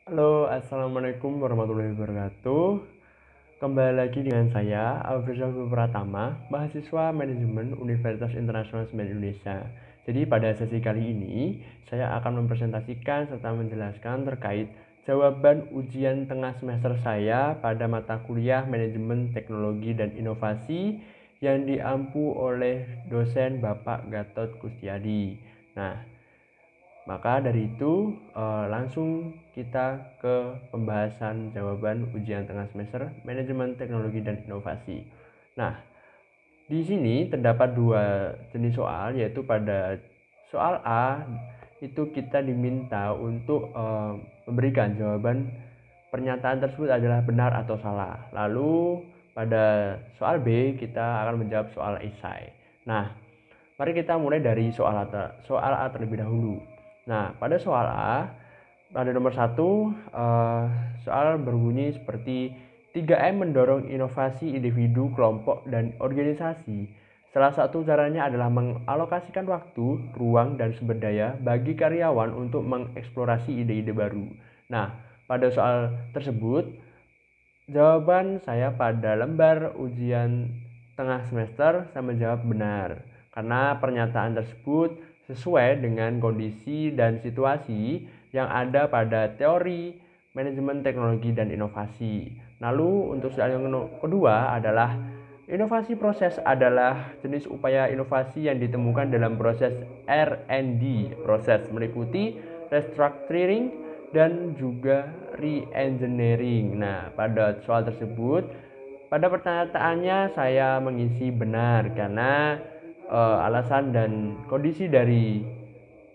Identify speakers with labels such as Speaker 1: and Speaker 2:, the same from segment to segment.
Speaker 1: Halo, assalamualaikum warahmatullahi wabarakatuh. Kembali lagi dengan saya, Alfredo Pratama, mahasiswa manajemen Universitas Internasional 9 Indonesia. Jadi pada sesi kali ini, saya akan mempresentasikan serta menjelaskan terkait jawaban ujian tengah semester saya pada mata kuliah Manajemen Teknologi dan Inovasi yang diampu oleh dosen Bapak Gatot Kustiadi. Nah, maka dari itu langsung kita ke pembahasan jawaban ujian tengah semester Manajemen Teknologi dan Inovasi. Nah, di sini terdapat dua jenis soal, yaitu pada soal A itu kita diminta untuk memberikan jawaban pernyataan tersebut adalah benar atau salah. Lalu pada soal B kita akan menjawab soal esai. Nah, mari kita mulai dari soal A terlebih dahulu. Nah, pada soal A, pada nomor 1, soal berbunyi seperti 3M mendorong inovasi individu, kelompok, dan organisasi. Salah satu caranya adalah mengalokasikan waktu, ruang, dan sumber daya bagi karyawan untuk mengeksplorasi ide-ide baru. Nah, pada soal tersebut, jawaban saya pada lembar ujian tengah semester saya menjawab benar. Karena pernyataan tersebut sesuai dengan kondisi dan situasi yang ada pada teori manajemen teknologi dan inovasi. Lalu untuk soal yang kedua adalah inovasi proses adalah jenis upaya inovasi yang ditemukan dalam proses R&D. Proses meliputi restructuring dan juga re-engineering. Nah, pada soal tersebut, pada pernyataannya saya mengisi benar karena alasan dan kondisi dari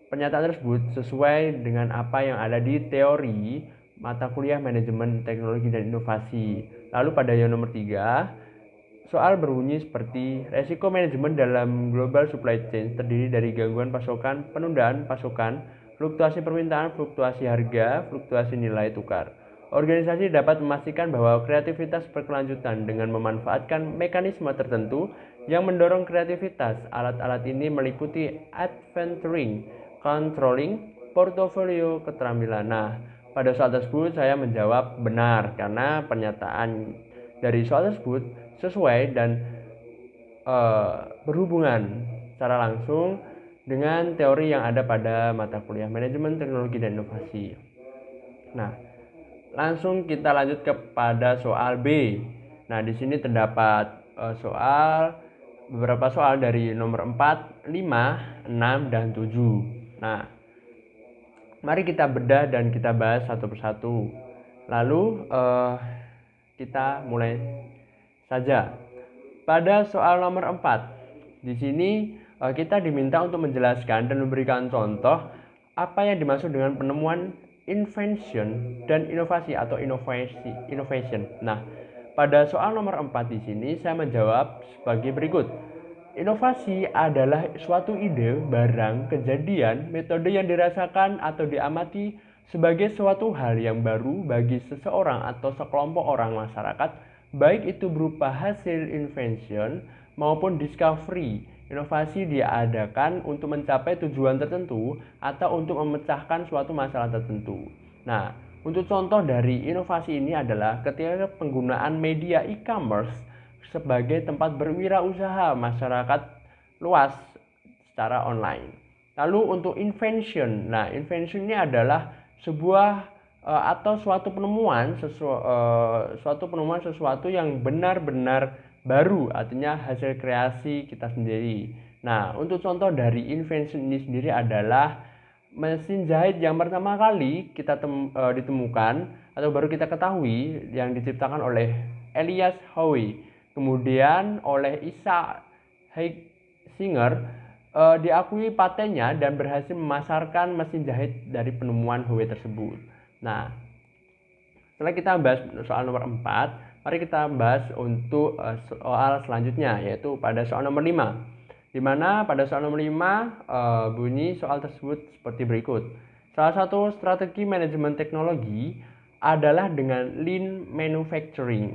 Speaker 1: pernyataan tersebut sesuai dengan apa yang ada di teori mata kuliah manajemen teknologi dan inovasi. Lalu pada yang nomor 3, soal berbunyi seperti resiko manajemen dalam global supply chain terdiri dari gangguan pasokan, penundaan pasokan, fluktuasi permintaan, fluktuasi harga, fluktuasi nilai tukar. Organisasi dapat memastikan bahwa kreativitas berkelanjutan dengan memanfaatkan mekanisme tertentu yang mendorong kreativitas. Alat-alat ini meliputi adventuring, controlling, portofolio, keterampilan. Nah, pada soal tersebut saya menjawab benar karena pernyataan dari soal tersebut sesuai dan berhubungan secara langsung dengan teori yang ada pada mata kuliah manajemen teknologi dan inovasi. Nah, langsung kita lanjut kepada soal B. Nah, di sini terdapat beberapa soal dari nomor 4, 5, 6, dan 7. Nah, mari kita bedah dan kita bahas satu persatu. Lalu kita mulai saja. Pada soal nomor 4, di sini kita diminta untuk menjelaskan dan memberikan contoh apa yang dimaksud dengan penemuan invention dan inovasi atau innovation. Nah, pada soal nomor 4 di sini saya menjawab sebagai berikut. Inovasi adalah suatu ide, barang, kejadian, metode yang dirasakan atau diamati sebagai suatu hal yang baru bagi seseorang atau sekelompok orang masyarakat, baik itu berupa hasil invention maupun discovery. Inovasi diadakan untuk mencapai tujuan tertentu atau untuk memecahkan suatu masalah tertentu. Nah, untuk contoh dari inovasi ini adalah ketika penggunaan media e-commerce sebagai tempat berwirausaha masyarakat luas secara online. Lalu untuk invention, nah invention ini adalah sebuah atau suatu penemuan sesuatu yang benar-benar baru, artinya hasil kreasi kita sendiri. Nah, untuk contoh dari invention ini sendiri adalah mesin jahit yang pertama kali kita ditemukan atau baru kita ketahui yang diciptakan oleh Elias Howe. Kemudian oleh Isaac Singer diakui patennya dan berhasil memasarkan mesin jahit dari penemuan Howe tersebut. Nah, setelah kita bahas soal nomor 4, mari kita bahas untuk soal selanjutnya, yaitu pada soal nomor 5. Di mana pada soal nomor 5 bunyi soal tersebut seperti berikut. Salah satu strategi manajemen teknologi adalah dengan lean manufacturing.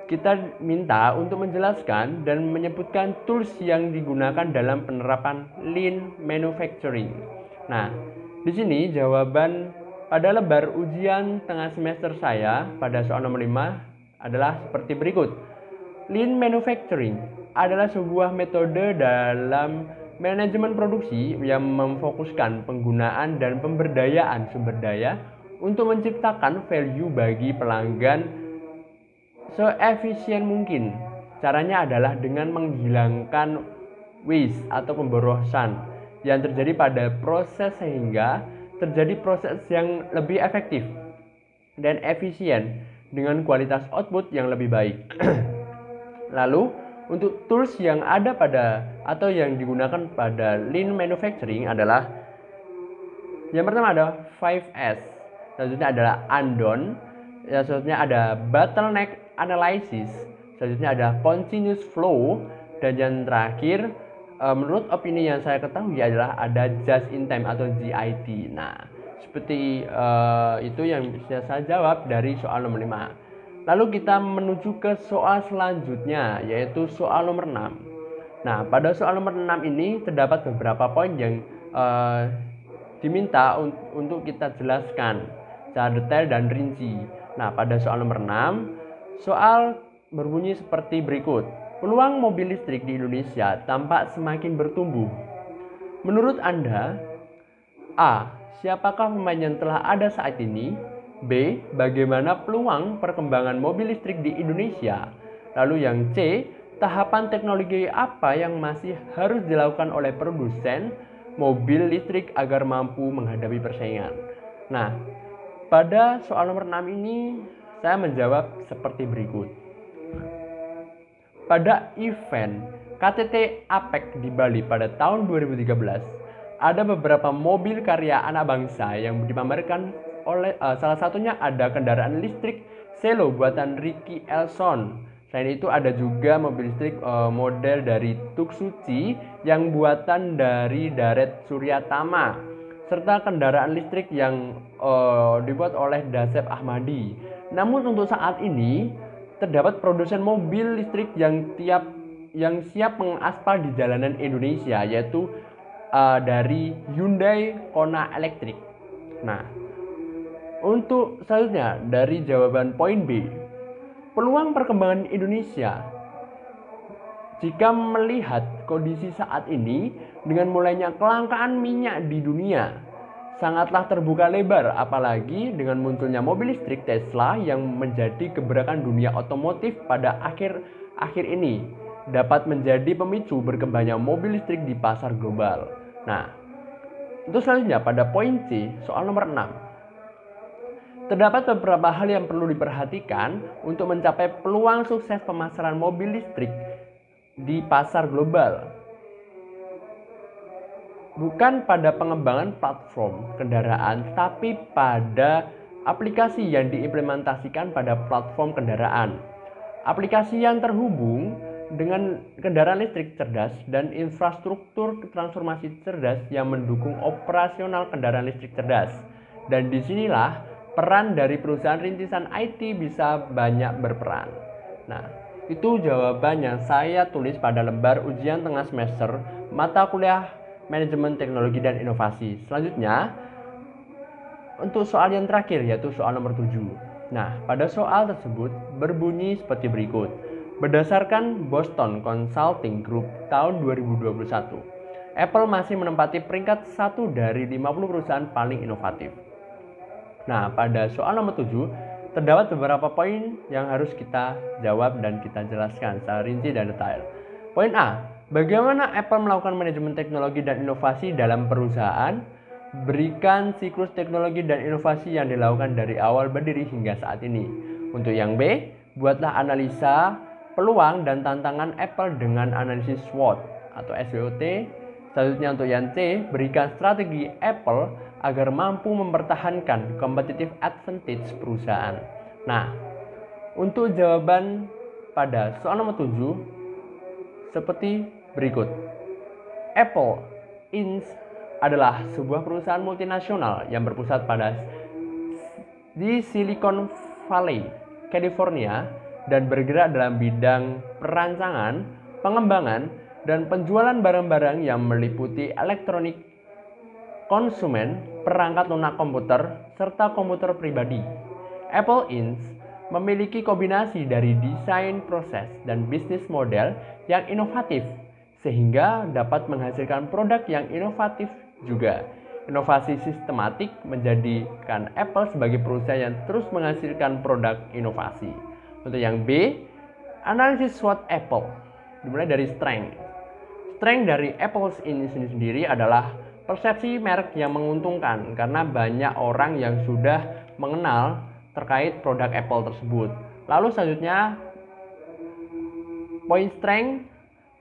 Speaker 1: Kita minta untuk menjelaskan dan menyebutkan tools yang digunakan dalam penerapan lean manufacturing. Nah, di sini jawaban pada lembar ujian tengah semester saya pada soal nomor 5 adalah seperti berikut. Lean manufacturing adalah sebuah metode dalam manajemen produksi yang memfokuskan penggunaan dan pemberdayaan sumber daya untuk menciptakan value bagi pelanggan seefisien mungkin. Caranya adalah dengan menghilangkan waste atau pemborosan yang terjadi pada proses sehingga terjadi proses yang lebih efektif dan efisien dengan kualitas output yang lebih baik. Lalu, untuk tools yang ada pada atau yang digunakan pada lean manufacturing adalah yang pertama ada 5S, selanjutnya adalah unknown, selanjutnya ada bottleneck analysis, selanjutnya ada continuous flow, dan yang terakhir menurut opini yang saya ketahui adalah ada just in time atau JIT. Nah, seperti itu yang bisa saya jawab dari soal nomor 5. Lalu kita menuju ke soal selanjutnya, yaitu soal nomor 6. Nah, pada soal nomor 6 ini terdapat beberapa poin yang diminta untuk kita jelaskan secara detail dan rinci. Nah, pada soal nomor 6, soal berbunyi seperti berikut. Peluang mobil listrik di Indonesia tampak semakin bertumbuh. Menurut Anda, A. Siapakah pemain yang telah ada saat ini? B. Bagaimana peluang perkembangan mobil listrik di Indonesia? Lalu yang C. Tahapan teknologi apa yang masih harus dilakukan oleh produsen mobil listrik agar mampu menghadapi persaingan? Nah, pada soal nomor 6 ini saya menjawab seperti berikut. Pada event KTT APEC di Bali pada tahun 2013, ada beberapa mobil karya anak bangsa yang dipamerkan oleh salah satunya ada kendaraan listrik Selo buatan Ricky Elson. Selain itu ada juga mobil listrik model dari Tuksuci yang buatan dari Daret Suryatama, serta kendaraan listrik yang dibuat oleh Dasep Ahmadi. Namun untuk saat ini terdapat produsen mobil listrik yang siap mengaspal di jalanan Indonesia, yaitu dari Hyundai Kona Electric. Nah, untuk selanjutnya dari jawaban poin B, peluang perkembangan Indonesia. Jika melihat kondisi saat ini dengan mulainya kelangkaan minyak di dunia, sangatlah terbuka lebar, apalagi dengan munculnya mobil listrik Tesla yang menjadi gebrakan dunia otomotif pada akhir ini dapat menjadi pemicu berkembangnya mobil listrik di pasar global. Nah, untuk selanjutnya pada poin C, soal nomor 6. Terdapat beberapa hal yang perlu diperhatikan untuk mencapai peluang sukses pemasaran mobil listrik di pasar global. Bukan pada pengembangan platform kendaraan, tapi pada aplikasi yang diimplementasikan pada platform kendaraan. Aplikasi yang terhubung dengan kendaraan listrik cerdas dan infrastruktur transformasi cerdas yang mendukung operasional kendaraan listrik cerdas. Dan disinilah peran dari perusahaan rintisan IT bisa banyak berperan. Nah, itu jawaban yang saya tulis pada lembar ujian tengah semester mata kuliah Manajemen Teknologi dan Inovasi. Selanjutnya, untuk soal yang terakhir yaitu soal nomor 7. Nah, pada soal tersebut berbunyi seperti berikut. Berdasarkan Boston Consulting Group tahun 2021, Apple masih menempati peringkat 1 dari 50 perusahaan paling inovatif. Nah, pada soal nomor 7, terdapat beberapa poin yang harus kita jawab dan kita jelaskan secara rinci dan detail. Poin A, bagaimana Apple melakukan manajemen teknologi dan inovasi dalam perusahaan? Berikan siklus teknologi dan inovasi yang dilakukan dari awal berdiri hingga saat ini. Untuk yang B, buatlah analisa peluang dan tantangan Apple dengan analisis SWOT atau SWOT. Selanjutnya untuk yang C, berikan strategi Apple agar mampu mempertahankan competitive advantage perusahaan. Nah, untuk jawaban pada soal nomor 7 seperti berikut. Apple Inc. adalah sebuah perusahaan multinasional yang berpusat di Silicon Valley, California, dan bergerak dalam bidang perancangan, pengembangan, dan penjualan barang-barang yang meliputi elektronik, konsumen, perangkat lunak komputer, serta komputer pribadi. Apple Inc. memiliki kombinasi dari desain, proses, dan bisnis model yang inovatif, sehingga dapat menghasilkan produk yang inovatif juga. Inovasi sistematik menjadikan Apple sebagai perusahaan yang terus menghasilkan produk inovasi. Untuk yang B, analisis SWOT Apple, dimulai dari strength. Strength dari Apple ini sendiri adalah persepsi merek yang menguntungkan karena banyak orang yang sudah mengenal terkait produk Apple tersebut. Lalu selanjutnya, point strength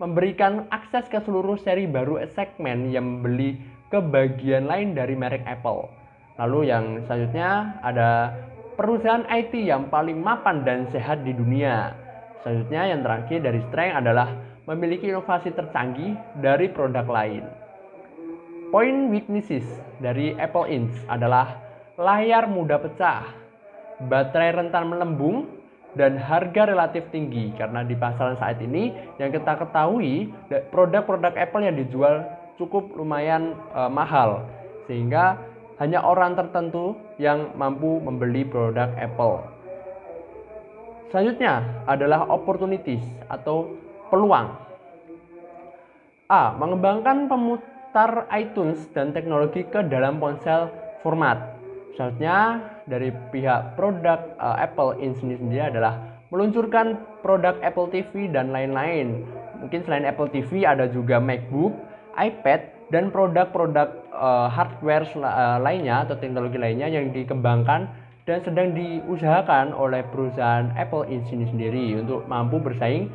Speaker 1: memberikan akses ke seluruh seri baru segmen yang membeli ke bagian lain dari merek Apple. Lalu yang selanjutnya ada perusahaan IT yang paling mapan dan sehat di dunia. Selanjutnya yang terakhir dari strength adalah memiliki inovasi tercanggih dari produk lain. Point weaknesses dari Apple Inc. adalah layar mudah pecah, baterai rentan melembung, dan harga relatif tinggi. Karena di pasaran saat ini yang kita ketahui produk-produk Apple yang dijual cukup lumayan mahal, sehingga hanya orang tertentu yang mampu membeli produk Apple. Selanjutnya adalah opportunities atau peluang. A. Mengembangkan pemutar iTunes dan teknologi ke dalam ponsel format. Selanjutnya dari pihak produk Apple Inc. sendiri adalah meluncurkan produk Apple TV dan lain-lain. Mungkin selain Apple TV ada juga MacBook, iPad, dan produk-produk hardware lainnya atau teknologi lainnya yang dikembangkan dan sedang diusahakan oleh perusahaan Apple Inc. sendiri untuk mampu bersaing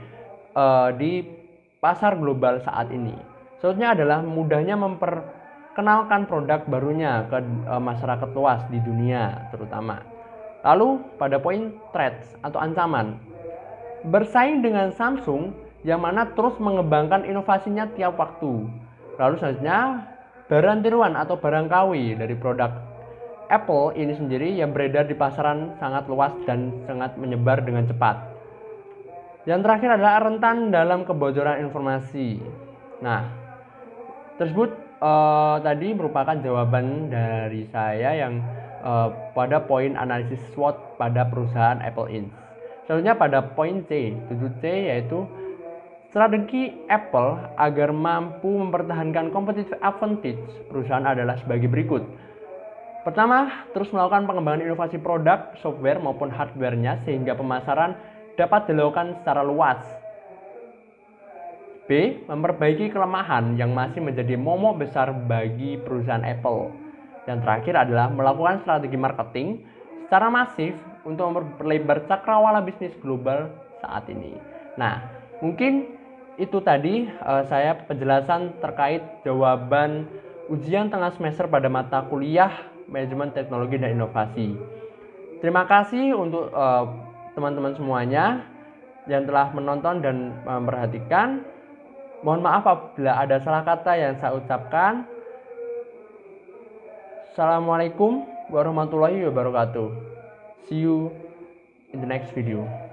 Speaker 1: di pasar global saat ini. Selanjutnya adalah mudahnya memperkenalkan produk barunya ke masyarakat luas di dunia terutama. Lalu pada poin threats atau ancaman, bersaing dengan Samsung yang mana terus mengembangkan inovasinya tiap waktu. Lalu selanjutnya barang tiruan atau barang KW dari produk Apple ini sendiri yang beredar di pasaran sangat luas dan sangat menyebar dengan cepat. Yang terakhir adalah rentan dalam kebocoran informasi. Nah, tersebut tadi merupakan jawaban dari saya yang pada poin analisis SWOT pada perusahaan Apple Inc. Selanjutnya pada poin C, 7C, yaitu strategi Apple agar mampu mempertahankan competitive advantage perusahaan adalah sebagai berikut. Pertama, terus melakukan pengembangan inovasi produk, software maupun hardware-nya sehingga pemasaran dapat dilakukan secara luas. B. Memperbaiki kelemahan yang masih menjadi momok besar bagi perusahaan Apple. Yang terakhir adalah melakukan strategi marketing secara masif untuk memperlebar cakrawala bisnis global saat ini. Nah, mungkin itu tadi saya penjelasan terkait jawaban ujian tengah semester pada mata kuliah Manajemen Teknologi dan Inovasi. Terima kasih untuk teman-teman semuanya yang telah menonton dan memperhatikan. Mohon maaf apabila ada salah kata yang saya ucapkan. Assalamualaikum warahmatullahi wabarakatuh. See you in the next video.